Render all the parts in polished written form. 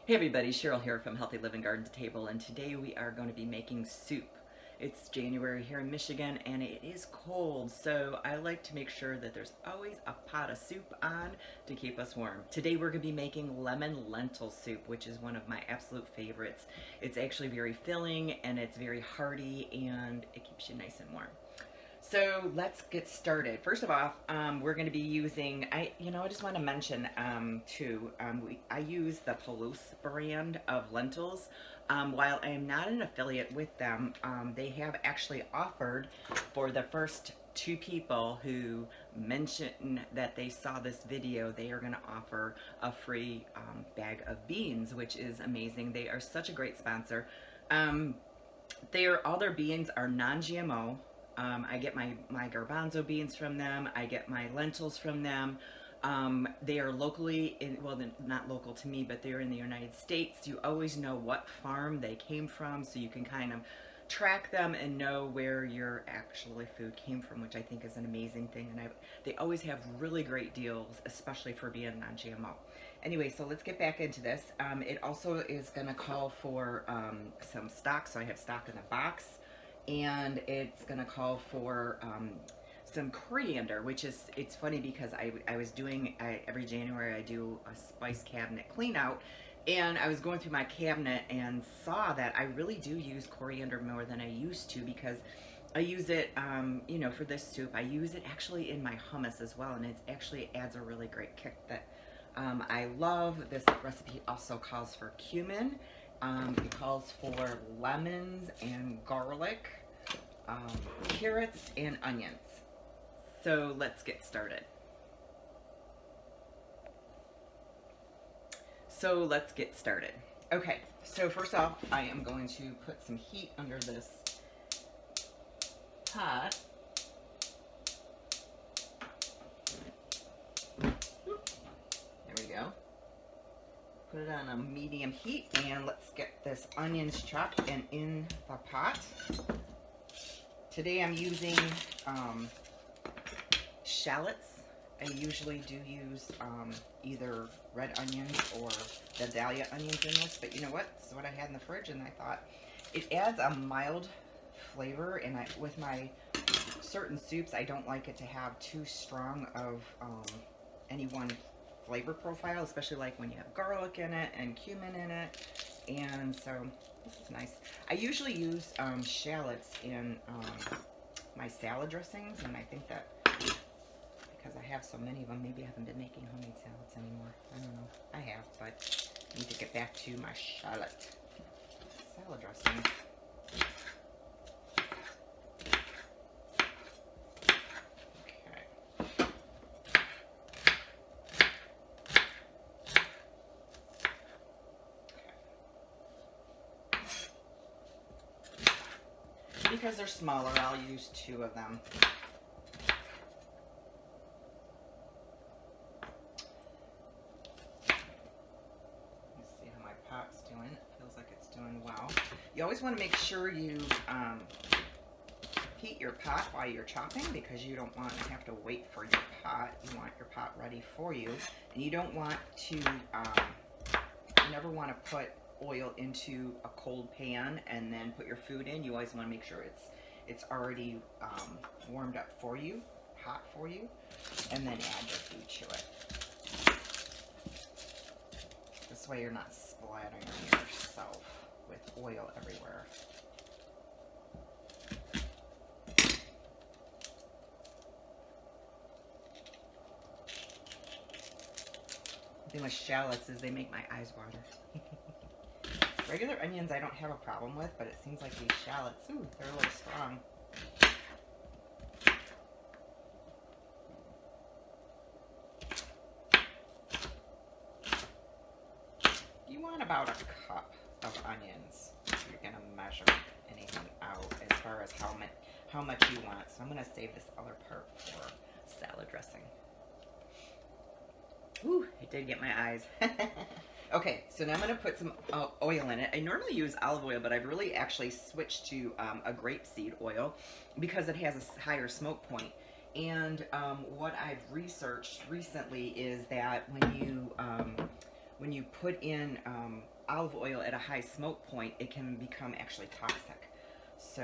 Hey everybody, Cheryl here from Healthy Living Garden to Table, and today we are going to be making soup. It's January here in Michigan and it is cold, so I like to make sure that there's always a pot of soup on to keep us warm. Today we're going to be making lemon lentil soup, which is one of my absolute favorites. It's actually very filling and it's very hearty and it keeps you nice and warm. So let's get started. First of all, we're going to be using, I just want to mention too, I use the Palouse brand of lentils. While I am not an affiliate with them, they have actually offered for the first 2 people who mention that they saw this video, they are going to offer a free bag of beans, which is amazing. They are such a great sponsor. All their beans are non-GMO. I get my garbanzo beans from them. I get my lentils from them. They are locally, well, not local to me, but they're in the United States. You always know what farm they came from, so you can kind of track them and know where your actually food came from, which I think is an amazing thing. And they always have really great deals, especially for being non-GMO. Anyway, so let's get back into this. It also is going to call for some stock, so I have stock in the box. And it's going to call for some coriander, which is, it's funny because I was doing, every January I do a spice cabinet clean out, and I was going through my cabinet and saw that I really do use coriander more than I used to, because I use it, for this soup. I use it actually in my hummus as well, and it actually adds a really great kick that I love. This recipe also calls for cumin. It calls for lemons and garlic, carrots and onions. So let's get started. Okay, so first off, I am going to put some heat under this pot. There we go. Put it on a medium heat, and let's get this onions chopped and in the pot. Today I'm using shallots. I usually do use either red onions or the dahlia onions in this, but you know what? This is what I had in the fridge, and I thought it adds a mild flavor, and with my certain soups, I don't like it to have too strong of any one flavor profile, especially like when you have garlic in it and cumin in it. And so this is nice. I usually use shallots in my salad dressings, and I think that because I have so many of them, maybe I haven't been making homemade salads anymore. I don't know. I have, but I need to get back to my shallot salad dressing. Because they're smaller, I'll use 2 of them. Let's see how my pot's doing. It feels like it's doing well. You always want to make sure you heat your pot while you're chopping, because you don't want to have to wait for your pot. You want your pot ready for you. And you don't want to, you never want to put oil into a cold pan and then put your food in. You always want to make sure it's already warmed up for you, hot for you, and then add your food to it. This way you're not splattering yourself with oil everywhere. The thing with shallots is they make my eyes water. Regular onions I don't have a problem with, but it seems like these shallots, ooh, they're a little strong. You want about a cup of onions if you're going to measure anything out as far as how much you want. So I'm going to save this other part for salad dressing. Ooh, it did get my eyes. Okay, so now I'm going to put some oil in it. I normally use olive oil, but I've really actually switched to a grapeseed oil because it has a higher smoke point. And what I've researched recently is that when you put in olive oil at a high smoke point, it can become actually toxic. So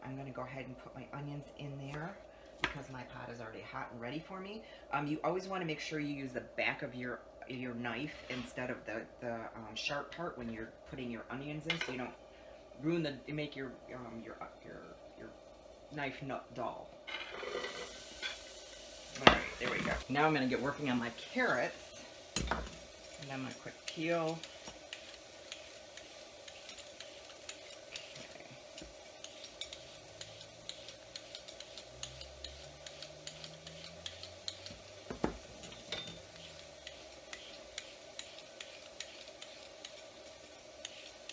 I'm going to go ahead and put my onions in there because my pot is already hot and ready for me. You always want to make sure you use the back of your knife instead of the sharp part when you're putting your onions in, so you don't ruin make your knife nut dull. All right, there we go. Now I'm going to get working on my carrots, and I'm going to quick peel.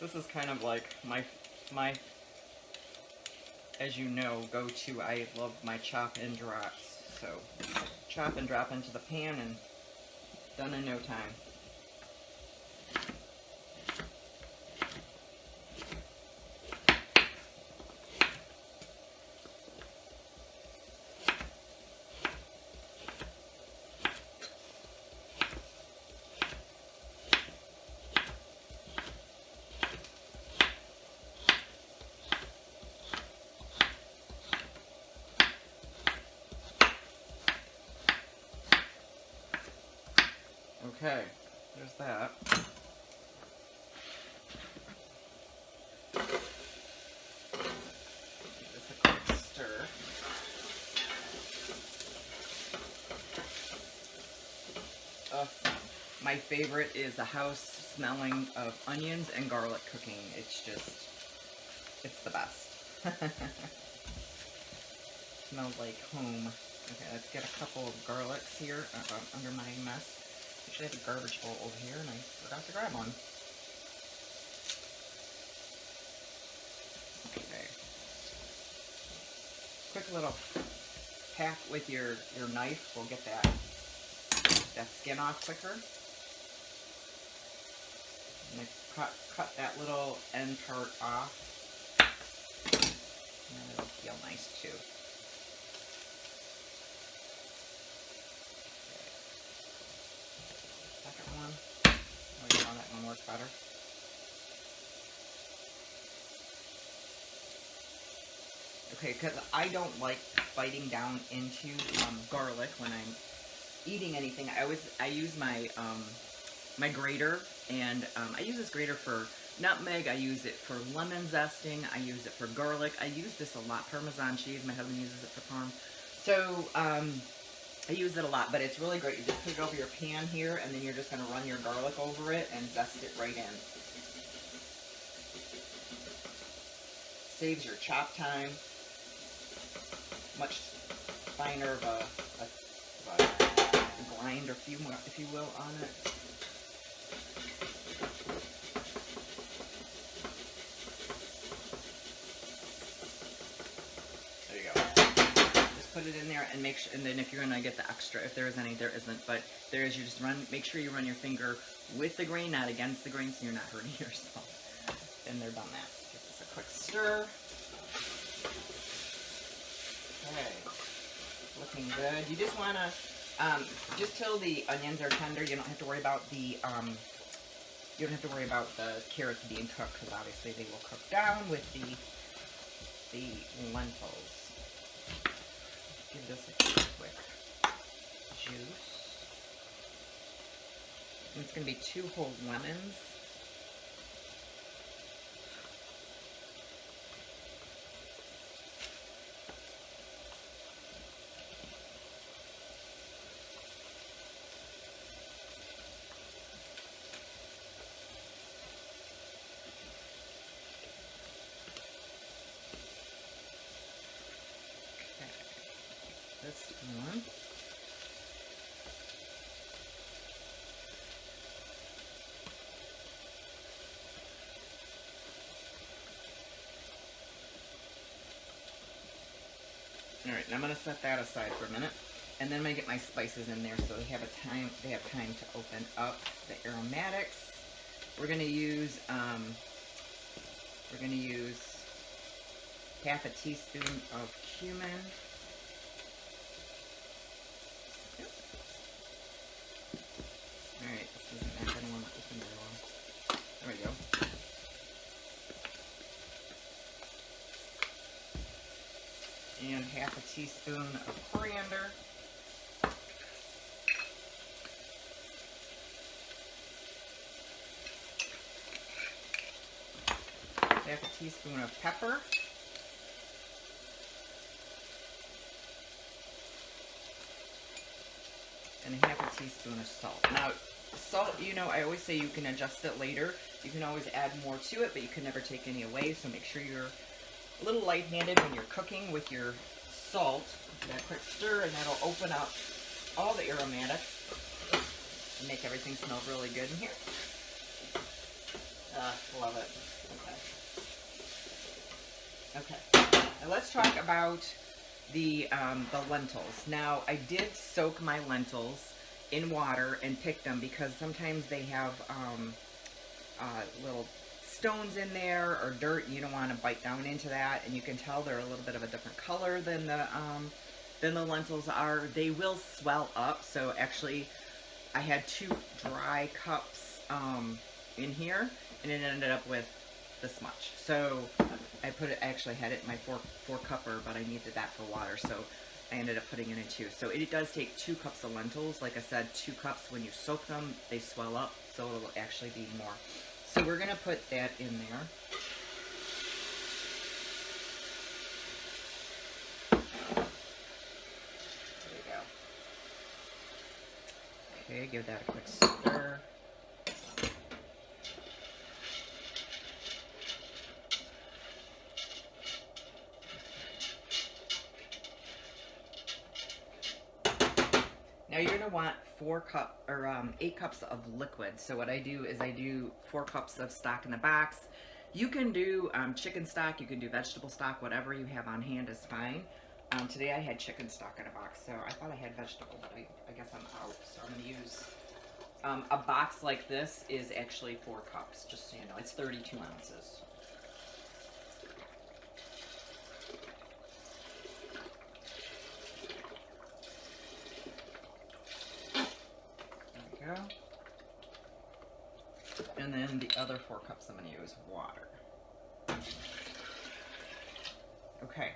This is kind of like my, as you know, go-to. I love my chop and drops. So chop and drop into the pan and done in no time. Okay, there's that. Just a quick stir. My favorite is the house smelling of onions and garlic cooking. It's just, it's the best. Smells like home. Okay, let's get a couple of garlics here under my mess. Actually, I have a garbage bowl over here, and I forgot to grab one. Okay. Quick little hack with your knife will get that skin off quicker. And cut that little end part off. And it'll feel nice too. Second one. Oh, you know that one works better. Okay, because I don't like biting down into garlic when I'm eating anything. I use my my grater, and I use this grater for nutmeg. I use it for lemon zesting. I use it for garlic. I use this a lot. Parmesan cheese. My husband uses it for parm. So I use it a lot, but it's really great. You just put it over your pan here, and then you're just going to run your garlic over it and zest it right in. Saves your chop time. Much finer of a grind, if you will, on it. There you go. Just put it in there and make sure, and then if you're gonna get the extra, if there is any, there isn't, but there is, you just make sure you run your finger with the grain, not against the grain, so you're not hurting yourself. And they're done that. Give this a quick stir. Okay, looking good. You just want to, just till the onions are tender. You don't have to worry about the carrots being cooked, because obviously they will cook down with the lentils. Give this a quick juice. And it's going to be 2 whole lemons. This one. Alright, now I'm going to set that aside for a minute. And then I'm going to get my spices in there so they have time to open up the aromatics. We're going to use half a teaspoon of cumin. Alright, this isn't that. I don't want to open very well. There we teaspoon of coriander. Half a teaspoon of pepper. And a half a teaspoon of salt. Now, salt, you know, I always say you can adjust it later. You can always add more to it, but you can never take any away. So make sure you're a little light-handed when you're cooking with your salt. That quick stir, and that'll open up all the aromatics and make everything smell really good in here. Love it. Okay. Now let's talk about the lentils. Now, I did soak my lentils in water and pick them because sometimes they have little stones in there or dirt. You don't want to bite down into that, and you can tell they're a little bit of a different color than the lentils are. They will swell up. So actually, I had 2 dry cups in here, and it ended up with this much. So I actually had it in my four cupper, but I needed that for water, so I ended up putting it in 2. So it does take 2 cups of lentils. Like I said, 2 cups. When you soak them, they swell up, so it'll actually be more. So we're gonna put that in there. There we go. Okay, give that a quick stir. Now you're gonna want 8 cups of liquid. So what I do is I do 4 cups of stock in the box. You can do chicken stock, you can do vegetable stock, whatever you have on hand is fine. Today I had chicken stock in a box, so I thought I had vegetable, but I guess I'm out. So I'm gonna use a box like this is actually 4 cups, just so you know. It's 32 ounces. Go. And then the other 4 cups I'm going to use water. Okay,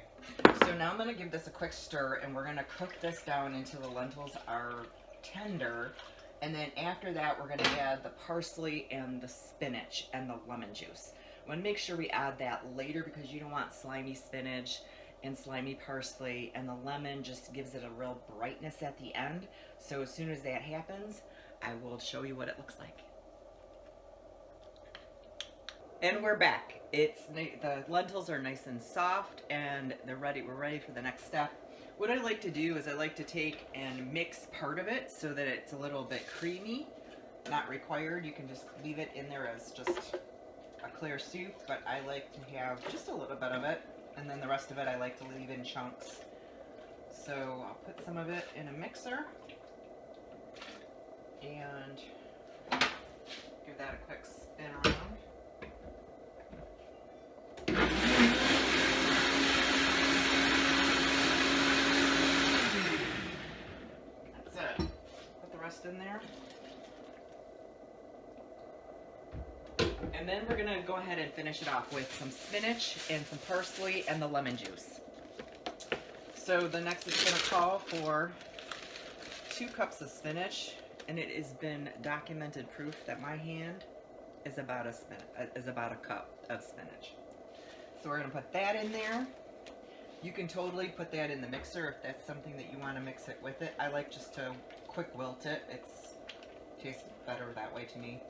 so now I'm going to give this a quick stir, and we're going to cook this down until the lentils are tender. And then after that, we're going to add the parsley and the spinach and the lemon juice. I want to make sure we add that later because you don't want slimy spinach and slimy parsley, and the lemon just gives it a real brightness at the end. So as soon as that happens, I will show you what it looks like. And we're back. The lentils are nice and soft, and they're ready. We're ready for the next step. What I like to do is I like to take and mix part of it so that it's a little bit creamy. Not required. You can just leave it in there as just a clear soup, but I like to have just a little bit of it, and then the rest of it I like to leave in chunks. So I'll put some of it in a mixer and give that a quick spin around. That's it. Put the rest in there. And then we're gonna go ahead and finish it off with some spinach and some parsley and the lemon juice. So the next is gonna call for 2 cups of spinach, and it has been documented proof that my hand is about a cup of spinach. So we're gonna put that in there. You can totally put that in the mixer if that's something that you want to mix it with it. I like just to quick wilt it. It tastes better that way to me.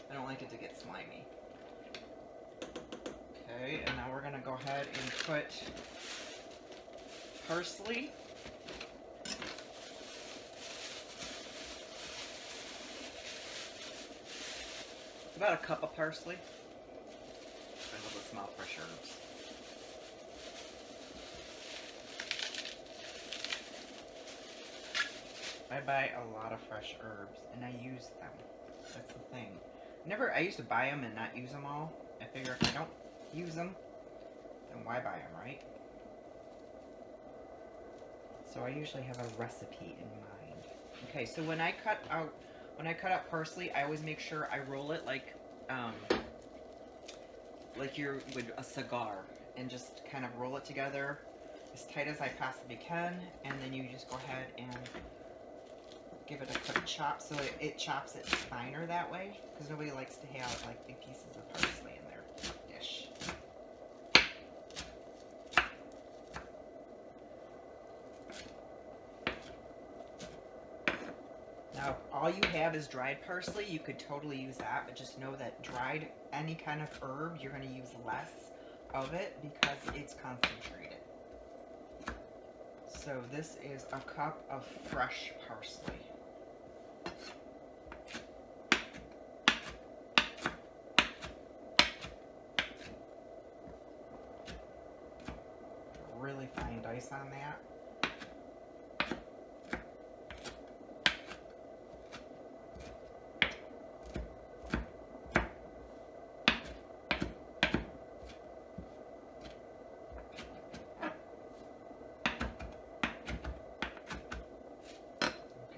I don't like it to get slimy. Okay, and now we're gonna go ahead and put parsley. About a cup of parsley. I love the smell of fresh herbs. I buy a lot of fresh herbs and I use them. That's the thing. I used to buy them and not use them all. I figure if I don't use them, then why buy them, right? So I usually have a recipe in mind. Okay, so when I cut out parsley, I always make sure I roll it like you would a cigar, and just kind of roll it together as tight as I possibly can, and then you just go ahead and give it a quick chop so it chops it finer that way, because nobody likes to have like big pieces of parsley in their dish. Now, if all you have is dried parsley, you could totally use that, but just know that dried, any kind of herb, you're going to use less of it because it's concentrated. So this is a cup of fresh parsley. Really fine dice on that.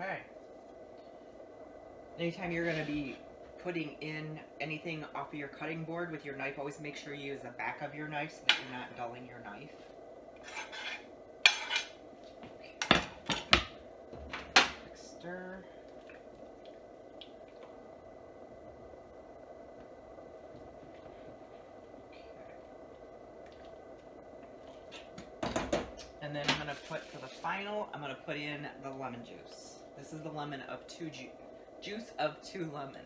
Okay. Anytime you're going to be putting in anything off of your cutting board with your knife, always make sure you use the back of your knife so that you're not dulling your knife. Quick stir. Okay. And then I'm going to put, for the final, I'm going to put in the lemon juice. This is the lemon of juice of 2 lemons.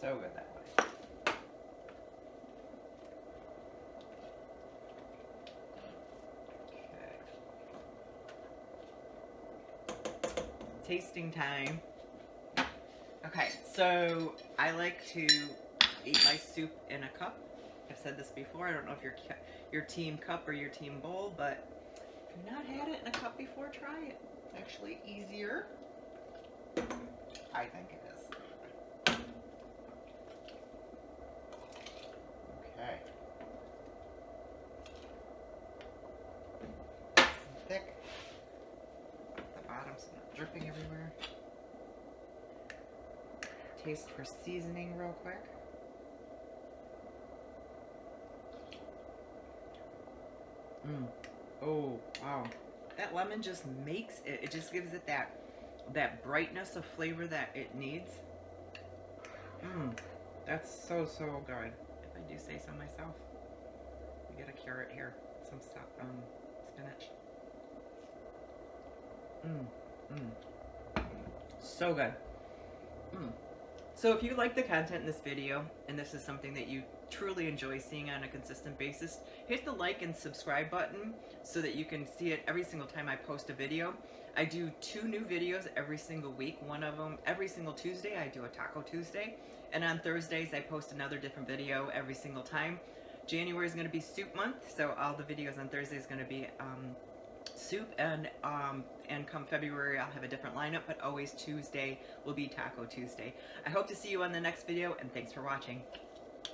So good that way. Okay. Tasting time. Okay, so I like to eat my soup in a cup. I've said this before. I don't know if you're your team cup or your team bowl, but if you've not had it in a cup before, try it. It's actually easier. I think it is. Okay. Nice and thick. The bottom's not dripping everywhere. Taste for seasoning real quick. Oh, wow. That lemon just makes it, it just gives it that brightness of flavor that it needs. That's so good, if I do say so myself. We got a carrot here, some stuff, spinach. So good. So if you like the content in this video, and this is something that you truly enjoy seeing on a consistent basis, hit the like and subscribe button so that you can see it every single time I post a video. I do 2 new videos every single week. One of them every single Tuesday. I do a Taco Tuesday. And on Thursdays, I post another different video every single time. January is going to be soup month, so all the videos on Thursday is going to be soup, and come February I'll have a different lineup, but always Tuesday will be Taco Tuesday. I hope to see you on the next video, and thanks for watching.